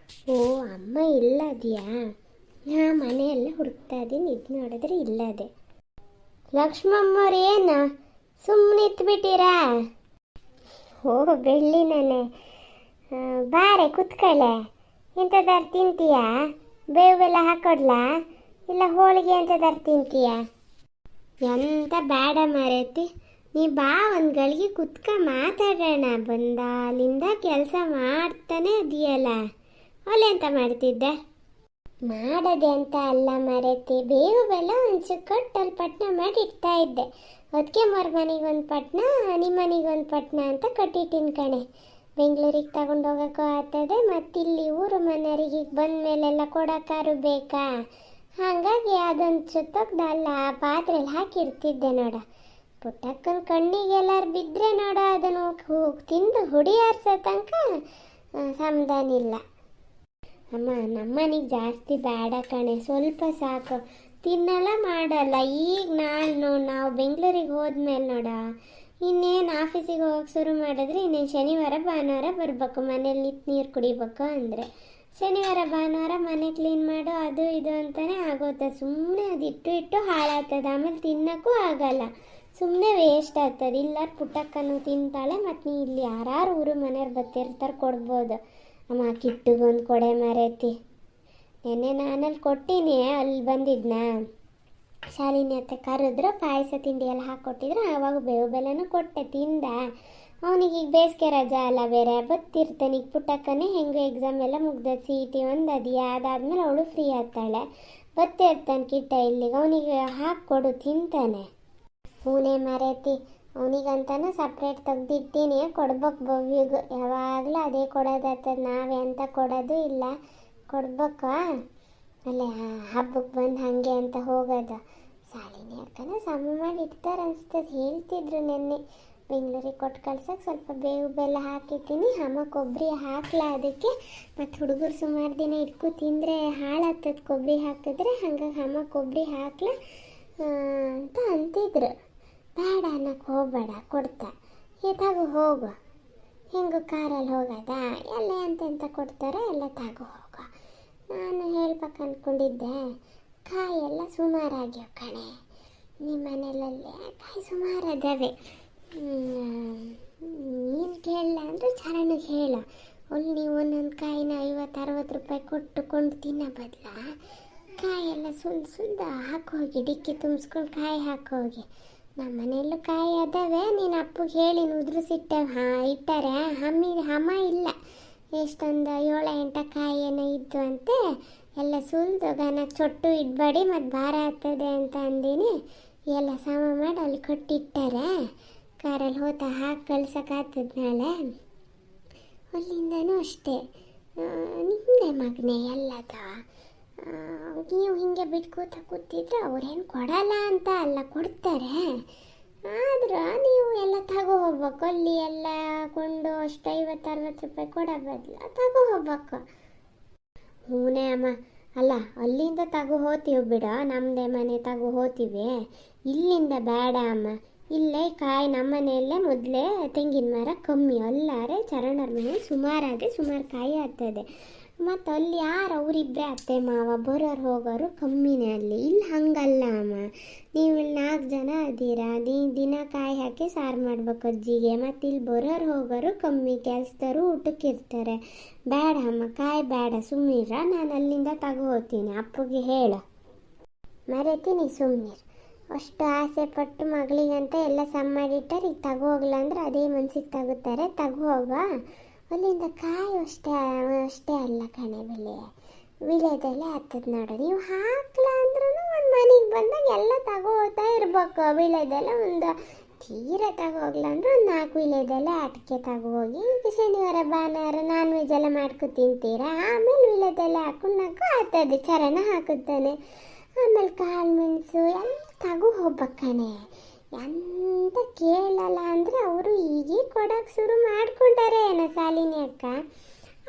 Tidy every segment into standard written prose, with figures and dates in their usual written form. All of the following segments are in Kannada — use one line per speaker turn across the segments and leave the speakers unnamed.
ಓ, ಅಮ್ಮ ಇಲ್ಲದ್ಯಾ? ನಾ ಮನೆಯೆಲ್ಲ ಹುಡುಕ್ತಾ ಇದ್ದೀನಿ, ಇದು ನೋಡಿದ್ರೆ ಇಲ್ಲದೆ. ಲಕ್ಷ್ಮಮ್ಮವ್ರು ಏನು ಸುಮ್ಮನೆ ಇತ್ಬಿಟ್ಟಿರಾ? ಓ ಬೆಳ್ಳಿನೇ, ಬಾರೆ ಕುತ್ಕೊಳ್ಳೆ. ಎಂಥದಾರು ತಿಂತೀಯಾ? ಬೇವು ಬೆಲ್ಲ ಹಾಕೊಡ್ಲಾ ಇಲ್ಲ ಹೋಳಿಗೆ ಎಂಥದಾರು ತಿಂತೀಯಾ? ಎಂತ ಬೇಡ ಮಾರೈತಿ, ನೀ ಬಾ ಒಂದು ಗಳಿಗೆ ಕುತ್ಕ ಮಾತಾಡೋಣ. ಬಂದಾಲಿಂದ ಕೆಲಸ ಮಾಡ್ತಾನೆ ಅದೆಯಲ್ಲ, ಒಲೆ ಎಂತ ಮಾಡ್ತಿದ್ದೆ? ಮಾಡದೆ ಅಂತ ಅಲ್ಲ ಮರೆತಿ, ಬೇವು ಬೆಲ್ಲ ಒಂಚೂರು ಕೊಟ್ಟು ಅಲ್ಲಿ ಪಟ್ನ ಮಾಡಿ ಇಡ್ತಾ ಇದ್ದೆ. ಅದಕ್ಕೆ ಮರ ಮನೆಗೊಂದು ಪಟ್ನ, ನಿಮ್ಮ ಮನೆಗೊಂದು ಪಟ್ನ ಅಂತ ಕಟ್ಟಿಟ್ಟಿನ ಕಣೆ. ಬೆಂಗಳೂರಿಗೆ ತಗೊಂಡು ಹೋಗೋಕ್ಕೂ ಆಗ್ತದೆ, ಮತ್ತಿಲ್ಲಿ ಊರು ಮನೆಯವರಿಗೆ ಬಂದ ಮೇಲೆಲ್ಲ ಕೊಡೋಕ್ಕಾರು ಬೇಕಾ? ಹಾಗಾಗಿ ಅದೊಂದು ಸುತ್ತೋಗ್ದಲ್ಲ ಪಾತ್ರೆಯಲ್ಲಿ ಹಾಕಿರ್ತಿದ್ದೆ ನೋಡ. ಪುಟ್ಟಕ್ಕನ ಕಣ್ಣಿಗೆಲ್ಲಾರು ಬಿದ್ದರೆ ನೋಡ, ಅದನ್ನು ತಿಂದು ಹುಡಿಯಾರ್ಸೋ ತನಕ ಸಮಾಧಾನ ಇಲ್ಲ. ಅಮ್ಮ ನಮ್ಮನೆಗೆ ಜಾಸ್ತಿ ಬೇಡ ಕಣೆ, ಸ್ವಲ್ಪ ಸಾಕು. ತಿನ್ನಲ್ಲ ಮಾಡಲ್ಲ. ಈಗ ನಾವು ಬೆಂಗಳೂರಿಗೆ ಹೋದ್ಮೇಲೆ ನೋಡ, ಇನ್ನೇನು ಆಫೀಸಿಗೆ ಹೋಗಕ್ಕೆ ಶುರು ಮಾಡಿದ್ರೆ ಇನ್ನೇನು ಶನಿವಾರ ಭಾನುವಾರ ಬರಬೇಕು. ಮನೇಲಿ ನಿಂತು ನೀರು ಕುಡಿಬೇಕು ಅಂದರೆ ಶನಿವಾರ ಭಾನುವಾರ ಮನೆ ಕ್ಲೀನ್ ಮಾಡು ಅದು ಇದು ಅಂತಲೇ ಆಗೋತ್ತೆ. ಸುಮ್ಮನೆ ಅದು ಇಟ್ಟು ಹಾಳಾಗ್ತದೆ, ಆಮೇಲೆ ತಿನ್ನೋಕ್ಕೂ ಆಗಲ್ಲ, ಸುಮ್ಮನೆ ವೇಸ್ಟ್ ಆಗ್ತದೆ. ಇಲ್ಲಾರು ಪುಟ್ಟಕ್ಕನು ತಿಂತಾಳೆ, ಮತ್ತು ನೀ ಇಲ್ಲಿ ಯಾರು ಊರು ಮನೆಯವ್ರು ಬರ್ತಿರ್ತಾರೆ ಕೊಡ್ಬೋದು. ಅಮ್ಮ ಕಿಟ್ಟಿಗೊಂದು ಕೊಡೆ ಮರೆತಿ. ನೆನ್ನೆ ನಾನಲ್ಲಿ ಕೊಟ್ಟೀನಿ, ಅಲ್ಲಿ ಬಂದಿದ್ನ ಶಾಲಿನಿ ಅತ್ತೆ ಕರೆದ್ರು, ಪಾಯಸ ತಿಂಡಿ ಎಲ್ಲ ಹಾಕ್ಕೊಟ್ಟಿದ್ರು. ಆವಾಗ ಬೇವು ಬೆಲ್ಲನೂ ಕೊಟ್ಟೆ, ತಿಂದ. ಅವನಿಗೆ ಈಗ ಬೇಸಿಗೆ ರಜಾ ಅಲ್ಲ ಬೇರೆ, ಬತ್ತಿರ್ತಾನೆ. ಈಗ ಪುಟ್ಟಕ್ಕನೇ ಹೆಂಗೆ ಎಕ್ಸಾಮ್ ಎಲ್ಲ ಮುಗ್ದ, CET ಒಂದು ಅದೆಯಾ, ಅದಾದ್ಮೇಲೆ ಅವಳು ಫ್ರೀ ಆಗ್ತಾಳೆ, ಬತ್ತಿರ್ತಾನೆ ಕಿಟ್ಟ ಇಲ್ಲಿಗೆ. ಅವನಿಗೆ ಹಾಕ್ಕೊಡು, ತಿಂತಾನೆ. ಹೂನೇ ಮರೆತಿ, ಅವನಿಗಂತನೂ ಸಪ್ರೇಟ್ ತೆಗ್ದಿಟ್ಟೀನಿ, ಕೊಡ್ಬೇಕು ಭವ್ಯಗೂ. ಯಾವಾಗಲೂ ಅದೇ ಕೊಡೋದಾಗ್ತದೆ, ನಾವೇ ಅಂತ ಕೊಡೋದು ಇಲ್ಲ, ಕೊಡ್ಬೇಕು. ಅಲ್ಲೇ ಹಬ್ಬಕ್ಕೆ ಬಂದು ಹಾಗೆ ಅಂತ ಹೋಗೋದು. ಶಾಲಿನಿ ಅಕ್ಕನ ಸಮ ಮಾಡಿ ಇಡ್ತಾರೆ ಅನಿಸ್ತದೆ, ಹೇಳ್ತಿದ್ರು ನೆನ್ನೆ. ಬೆಂಗಳೂರಿಗೆ ಕೊಟ್ಟು ಕಳ್ಸೋಕೆ ಸ್ವಲ್ಪ ಬೇವು ಬೆಲ್ಲ ಹಾಕಿದ್ದೀನಿ, ಅಮ್ಮ ಕೊಬ್ಬರಿ ಹಾಕ್ಲಾ ಅದಕ್ಕೆ, ಮತ್ತು ಹುಡುಗರು ಸುಮಾರು ದಿನ ಇಟ್ಕೊ ತಿಂದರೆ ಹಾಳಾಗ್ತದೆ ಕೊಬ್ಬರಿ ಹಾಕಿದ್ರೆ, ಹಂಗಾಗಿ ಅಮ್ಮ ಕೊಬ್ಬರಿ ಹಾಕ್ಲಾ ಅಂತ ಅಂತಿದ್ರು. ಬೇಡ ಅನ್ನಕ್ಕೆ ಹೋಗಬೇಡ, ಕೊಡ್ತಾ ತಗೋ ಹೋಗು, ಹೆಂಗು ಕಾರಲ್ಲಿ ಹೋಗೋದಾ, ಎಲ್ಲ ಎಂತೆಂತ ಕೊಡ್ತಾರೆ ಎಲ್ಲ ತಗೋ ಹೋಗು. ನಾನು ಹೇಳ್ಬೇಕು ಅಂದ್ಕೊಂಡಿದ್ದೆ, ಕಾಯಿ ಎಲ್ಲ ಸುಮಾರಾಗ್ಯವ ಕಣೆ, ನಿಮ್ಮ ಮನೆಯಲ್ಲೇ ಕಾಯಿ ಸುಮಾರು ಅದಾವೆ. ನೀನು ಕೇಳಲ್ಲ ಅಂದರೆ ಚರಣಿಗೆ ಹೇಳ, ಅಲ್ಲಿ ನೀವು ಒಂದೊಂದು ಕಾಯಿನ 50-60 ರೂಪಾಯಿ ಕೊಟ್ಟುಕೊಂಡು ತಿನ್ನೋ ಬದಲ ಕಾಯೆಲ್ಲ ಸುಲ್ದ ಹಾಕೋಗಿ, ಡಿಕ್ಕಿ ತುಂಬಿಸ್ಕೊಂಡು ಕಾಯಿ ಹಾಕೋಗಿ. ನಮ್ಮ ಮನೆಯಲ್ಲೂ ಕಾಯಿ ಅದಾವೆ, ನೀನು ಅಪ್ಪಗೆ ಹೇಳಿ ಉದುರಿಸಿಟ್ಟೆ ಇಟ್ಟಾರೆ. ಹಮ್ಮ ಇಲ್ಲ, ಎಷ್ಟೊಂದು 7-8 ಕಾಯಿ ಏನೋ ಇದ್ದು ಅಂತೆ, ಎಲ್ಲ ಸುಲಿದು ಗನಕ್ಕೆ ಚೊಟ್ಟು ಇಡಬೇಡಿ ಮತ್ತು ಭಾರ ಆಗ್ತದೆ ಅಂತ ಅಂದೀನಿ. ಎಲ್ಲ ಸಮ ಮಾಡಿ ಅಲ್ಲಿ ಕೊಟ್ಟಿಟ್ಟಾರೆ, ಕಾರಲ್ಲಿ ಹೋತಾ ಹಾಕಿ ಕಳ್ಸೋಕ್ಕಾಗ್ತದೆ ನಾಳೆ. ಅಲ್ಲಿಂದನೂ ಅಷ್ಟೇ, ನಿಮ್ಮದೇ ಮಗನೇ ಎಲ್ಲದ. ನೀವು ಹಿಂಗೆ ಬಿಟ್ಕೋತ ಕೂತಿದ್ರೆ ಅವ್ರೇನು ಕೊಡಲ್ಲ ಅಂತ ಅಲ್ಲ, ಕೊಡ್ತಾರೆ. ಆದ್ರೆ ನೀವು ಎಲ್ಲ ತಗೋ ಹೋಗ್ಬೇಕು, ಅಲ್ಲಿ ಎಲ್ಲ ಕೊಂಡು ಅಷ್ಟು 50-60 ರೂಪಾಯಿ ಕೊಡೋ ಬದಲು ತಗೋ ಹೋಗ್ಬೇಕು. ಹೂನೇ ಅಮ್ಮ, ಅಲ್ಲ ಅಲ್ಲಿಂದ ತಗೋ ಹೋತೀವಿ ಬಿಡ, ನಮ್ಮದೇ ಮನೆ ತಗೋ ಹೋತೀವಿ, ಇಲ್ಲಿಂದ ಬೇಡ ಅಮ್ಮ. ಇಲ್ಲೇ ಕಾಯಿ ನಮ್ಮ ಮನೆಯಲ್ಲೇ ಮೊದಲೇ ತೆಂಗಿನ ಮರ ಕಮ್ಮಿ, ಅಲ್ಲಾರೆ ಚರಣರ ಮನೆ ಸುಮಾರು ಕಾಯಿ ಆಗ್ತದೆ. ಮತ್ತು ಅಲ್ಲಿ ಯಾರು ಅವರಿಬ್ಬರೇ ಅತ್ತೆ ಮಾವ ಬರೋರು ಹೋಗೋರು ಕಮ್ಮಿನೇ ಅಲ್ಲಿ. ಇಲ್ಲಿ ಹಂಗಲ್ಲ ಅಮ್ಮ, ನೀವು ಇಲ್ಲಿ 4 ಜನ ಅದ್ದೀರಾ, ದಿನ ಕಾಯಿ ಹಾಕಿ ಸಾರು ಮಾಡ್ಬೇಕು ಅಜ್ಜಿಗೆ. ಮತ್ತು ಇಲ್ಲಿ ಬರೋರು ಹೋಗೋರು ಕಮ್ಮಿ, ಕೆಲಸದವರು ಊಟಕ್ಕಿರ್ತಾರೆ. ಬೇಡ ಅಮ್ಮ, ಕಾಯಿ ಬೇಡ, ಸುಮ್ಮನಿರ, ನಾನು ಅಲ್ಲಿಂದ ತಗೋತೀನಿ. ಅಪ್ಪಗೆ ಹೇಳ ಮರೆತೀನಿ, ಸುಮ್ಮನಿರು. ಅಷ್ಟು ಆಸೆ ಪಟ್ಟು ಮಗಳಿಗಂತ ಎಲ್ಲ ಸಮ ಮಾಡಿಟ್ಟಾರೆ, ಈಗ ತಗೋ ಹೋಗ್ಲ ಅಂದ್ರೆ ಅದೇ ಮನ್ಸಿಗೆ ತಗೋತಾರೆ. ತಗೋ ಹೋಗ, ಅಲ್ಲಿಂದ ಕಾಯಿ ಅಷ್ಟೇ ಅಲ್ಲ ಕಣೆ, ವಿಳೆದೆಲೆ ಆಗ್ತದೆ ನೋಡು. ನೀವು ಹಾಕ್ಲಾ ಅಂದ್ರೂ ಒಂದು ಮನೆಗೆ ಬಂದಾಗ ಎಲ್ಲ ತಗೋತಾ ಇರ್ಬೇಕು. ವಿಳೆದೆಲೆ ಒಂದು ತೀರ ತಗೋಗ್ಲ ಅಂದ್ರೆ ಒಂದು 4 ವಿಳೆದೆಲೆ ಅಟಕೆ ತಗೋಗಿ. ಈಗ ಶನಿವಾರ ಭಾನುವಾರ ನಾನ್ ವೆಜ್ ಎಲ್ಲ ಮಾಡ್ಕೊ ತಿಂತೀರಾ, ಆಮೇಲೆ ವಿಳೆದೆಲೆ ಹಾಕೊಂಡು ಆಗ್ತದೆ, ಚರಣ ಹಾಕುತ್ತಾನೆ. ಆಮೇಲೆ ಕಾಳು ಮೆಣಸು ಎಲ್ಲ ತಗೋ ಹೋಗ್ಬೇಕು ಕಣೆ. ಎಂತ ಕೇಳಲ್ಲ ಅಂದರೆ ಅವರು ಹೀಗೆ ಕೊಡೋಕೆ ಶುರು ಮಾಡ್ಕೊಂಡಾರೆ ಏನೋ ಶಾಲಿನಿ ಅಕ್ಕ.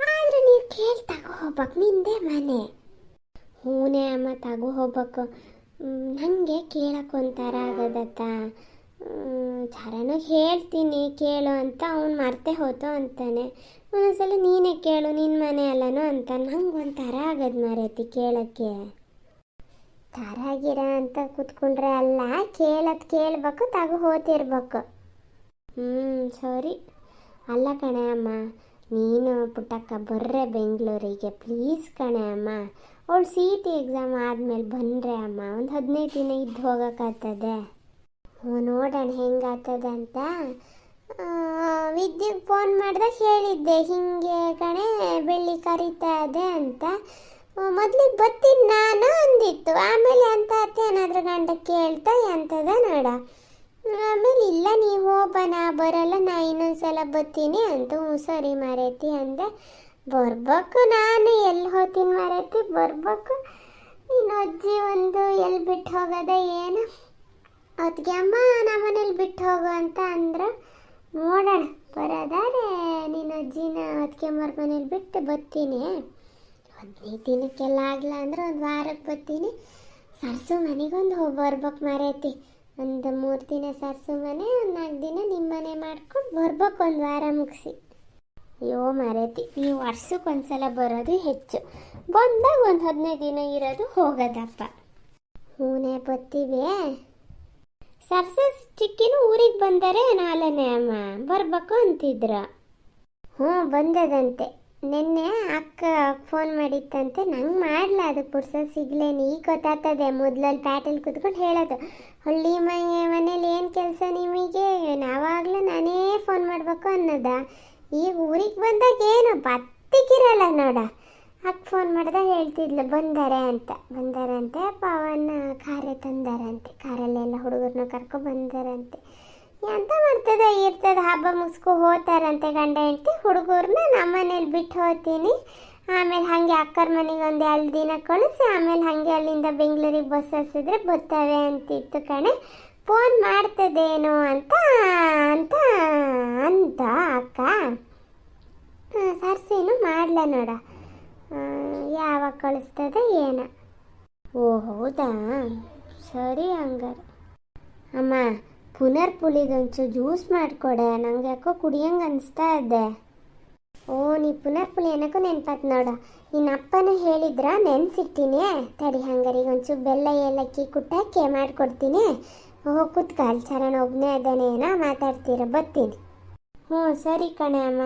ಆದರೆ ನೀವು ಕೇಳಿ ತಗೋ ಹೋಗ್ಬೇಕು, ನಿಂದೇ ಮನೆ. ಹೂನೇ ಅಮ್ಮ, ತಗೋ ಹೋಗ್ಬೇಕು. ನನಗೆ ಕೇಳೋಕ್ಕೊಂಥರ ಆಗೋದತ್ತ. ಚರಣಗೆ ಹೇಳ್ತೀನಿ ಕೇಳು ಅಂತ ಅವ್ನು ಮರ್ತೆ ಹೋತು ಅಂತಾನೆ. ಒಂದೊಂದ್ಸಲ ನೀನೇ ಕೇಳು, ನಿನ್ನ ಮನೆ ಅಲ್ಲನೋ ಅಂತ. ನಂಗೆ ಒಂಥರ ಆಗದು ಮಾರೈತಿ ಕೇಳೋಕ್ಕೆ. ತರಾಗಿರ ಅಂತ ಕೂತ್ಕೊಂಡ್ರೆ ಅಲ್ಲ, ಕೇಳ್ಬೇಕು, ತಗೋ ಹೋತಿರ್ಬೇಕು. ಸರಿ. ಅಲ್ಲ ಕಣೆ ಅಮ್ಮ, ನೀನು ಪುಟ್ಟಕ್ಕ ಬರ್ರೆ ಬೆಂಗಳೂರಿಗೆ ಪ್ಲೀಸ್ ಕಣೆ ಅಮ್ಮ. ಅವಳು CET ಎಕ್ಸಾಮ್ ಆದಮೇಲೆ ಬಂದರೆ ಅಮ್ಮ ಒಂದು 15 ದಿನ ಇದ್ದು ಹೋಗೋಕ್ಕಾಗ್ತದೆ. ನೋಡೋಣ ಹೆಂಗಾಗ್ತದೆ ಅಂತ. ವಿದ್ಯೆಗೆ ಫೋನ್ ಮಾಡಿದಾಗ ಹೇಳಿದ್ದೆ, ಹಿಂಗೆ ಕಣೆ ಬೆಳ್ಳಿ ಕರೀತಾ ಇದೆ ಅಂತ. ಮೊದಲಿಗೆ ಬರ್ತೀನಿ ನಾನು ಅಂದಿತ್ತು. ಆಮೇಲೆ ಅಂತ ಏನಾದರೂ ಗಂಡ ಕೇಳ್ತಾ ಎಂತದ ನೋಡ. ಆಮೇಲೆ ಇಲ್ಲ ನೀವು ಹೋಗೋಣ, ಬರಲ್ಲ, ನಾ ಇನ್ನೊಂದ್ಸಲ ಬರ್ತೀನಿ ಅಂತ. ಸರಿ ಮಾರೈತಿ ಅಂದೆ. ಬರ್ಬೇಕು, ನಾನು ಎಲ್ಲಿ ಹೋಗ್ತೀನಿ ಮಾರೈತಿ, ಬರ್ಬೇಕು. ನೀನು ಅಜ್ಜಿ ಒಂದು ಎಲ್ಲಿ ಬಿಟ್ಟು ಹೋಗೋದ ಏನು, ಅದಕ್ಕೆ ಅಮ್ಮ ನಮ್ಮನೇಲಿ ಬಿಟ್ಟು ಹೋಗು ಅಂತ ಅಂದ್ರು. ನೋಡೋಣ, ಬರೋದಾರೆ ನಿನ್ನ ಅಜ್ಜಿನ ಅದಕ್ಕೆ ಮನೇಲಿ ಬಿಟ್ಟು ಬರ್ತೀನಿ. 15 ದಿನಕ್ಕೆಲ್ಲ ಆಗಲ್ಲ ಅಂದ್ರೆ ಒಂದು ವಾರಕ್ಕೆ ಬರ್ತೀನಿ. ಸರ್ಸು ಮನೆಗೊಂದು ಬರ್ಬೇಕು ಮಾರೈತಿ. ಒಂದು 3 ದಿನ ಸರ್ಸು ಮನೆ, ಒಂದು 4 ದಿನ ನಿಮ್ಮ ಮನೆ ಮಾಡ್ಕೊಂಡು ಬರ್ಬೇಕು, ಒಂದು ವಾರ ಮುಗಿಸಿ. ಅಯ್ಯೋ ಮಾರೈತಿ, ನೀವು ವರ್ಷಕ್ಕೊಂದ್ಸಲ ಬರೋದು ಹೆಚ್ಚು, ಬಂದಾಗ ಒಂದು 15 ದಿನ ಇರೋದು ಹೋಗೋದಪ್ಪ. ಹೂನೇ ಬರ್ತೀವಿ. ಸರ್ಸ ಚಿಕ್ಕಿನೂ ಊರಿಗೆ ಬಂದರೆ ನಾಳೆನೇ ಅಮ್ಮ ಬರ್ಬೇಕು ಅಂತಿದ್ರು. ಬಂದದಂತೆ. ನಿನ್ನೆ ಅಕ್ಕ ಫೋನ್ ಮಾಡಿತ್ತಂತೆ. ನಂಗೆ ಮಾಡಲ, ಅದಕ್ಕೆ ಪುರ್ಸೊತ್ತು ಸಿಗ್ಲೇನು. ಈಗ ಗೊತ್ತಾಗ್ತದೆ. ಮೊದಲಲ್ಲಿ ಪ್ಯಾಟಲ್ಲಿ ಕುತ್ಕೊಂಡು ಹೇಳೋದು, ಹಳ್ಳಿ ಮನೇಲಿ ಏನು ಕೆಲಸ ನಿಮಗೆ, ನಾವಾಗಲೂ ನಾನೇ ಫೋನ್ ಮಾಡಬೇಕು ಅನ್ನೋದ. ಈಗ ಊರಿಗೆ ಬಂದಾಗ ಏನು ಬತ್ತಿಗಿರಲ್ಲ ನೋಡ. ಅಕ್ಕ ಫೋನ್ ಮಾಡಿದಾಗ ಹೇಳ್ತಿದ್ಲು ಬಂದಾರಂತೆ ಪವನ್ ಕಾರ್ಯ ತಂದಾರಂತೆ. ಕಾರಲ್ಲೆಲ್ಲ ಹುಡುಗರನ್ನ ಕರ್ಕೊ ಬಂದಾರಂತೆ. ಎಂತ ಮಾಡ್ತದೆ, ಇರ್ತದೆ, ಹಬ್ಬ ಮುಗಿಸ್ಕೊ ಹೋಗ್ತಾರಂತೆ ಗಂಡ ಹೆಂಡತಿ. ಹುಡುಗರನ್ನ ನಮ್ಮನೇಲಿ ಬಿಟ್ಟು ಹೋಗ್ತೀನಿ, ಆಮೇಲೆ ಹಾಗೆ ಅಕ್ಕರ ಮನೆಗೆ ಒಂದು 2 ದಿನ ಕಳಿಸಿ ಆಮೇಲೆ ಹಾಗೆ ಅಲ್ಲಿಂದ ಬೆಂಗಳೂರಿಗೆ ಬಸ್ ಹಸಿದ್ರೆ ಬರ್ತವೆ ಅಂತಿತ್ತು ಕಣೆ. ಫೋನ್ ಮಾಡ್ತದೇನೋ ಅಂತ ಅಂತ ಅಂತ ಅಕ್ಕ. ಸರ್ಸೇನು ಮಾಡಲ ನೋಡ, ಯಾವಾಗ ಕಳಿಸ್ತದೆ ಏನ. ಹೌದಾ, ಸರಿ ಹಂಗಾರೆ. ಅಮ್ಮ ಪುನರ್ಪುಳಿದೊಂಚೂರು ಜ್ಯೂಸ್ ಮಾಡಿಕೊಡೆ, ನಂಗೆ ಯಾಕೋ ಕುಡಿಯಂಗೆ ಅನಿಸ್ತಾ ಇದೆ. ನೀ ಪುನರ್ಪುಳಿ ಏನಕ್ಕೂ ನೆನ್ಪಾತ್ ನೋಡ. ನಿನ್ನ ಅಪ್ಪನೂ ಹೇಳಿದ್ರ, ನೆನ್ಸಿಟ್ಟಿನಿ. ತಡಿ ಹಂಗಾರೆ ಈಗ ಒಂಚೂರು ಬೆಲ್ಲ ಏಲಕ್ಕಿ ಕುಟ್ಟಾಕಿ ಮಾಡಿಕೊಡ್ತೀನಿ. ಕೂತ್ಕಾಲ್ ಚರಣ ಒಬ್ಬನೇ ಅದಾನೆ ಏನೋ ಮಾತಾಡ್ತೀರ, ಬರ್ತೀನಿ. ಸರಿ ಕಣೆ ಅಮ್ಮ.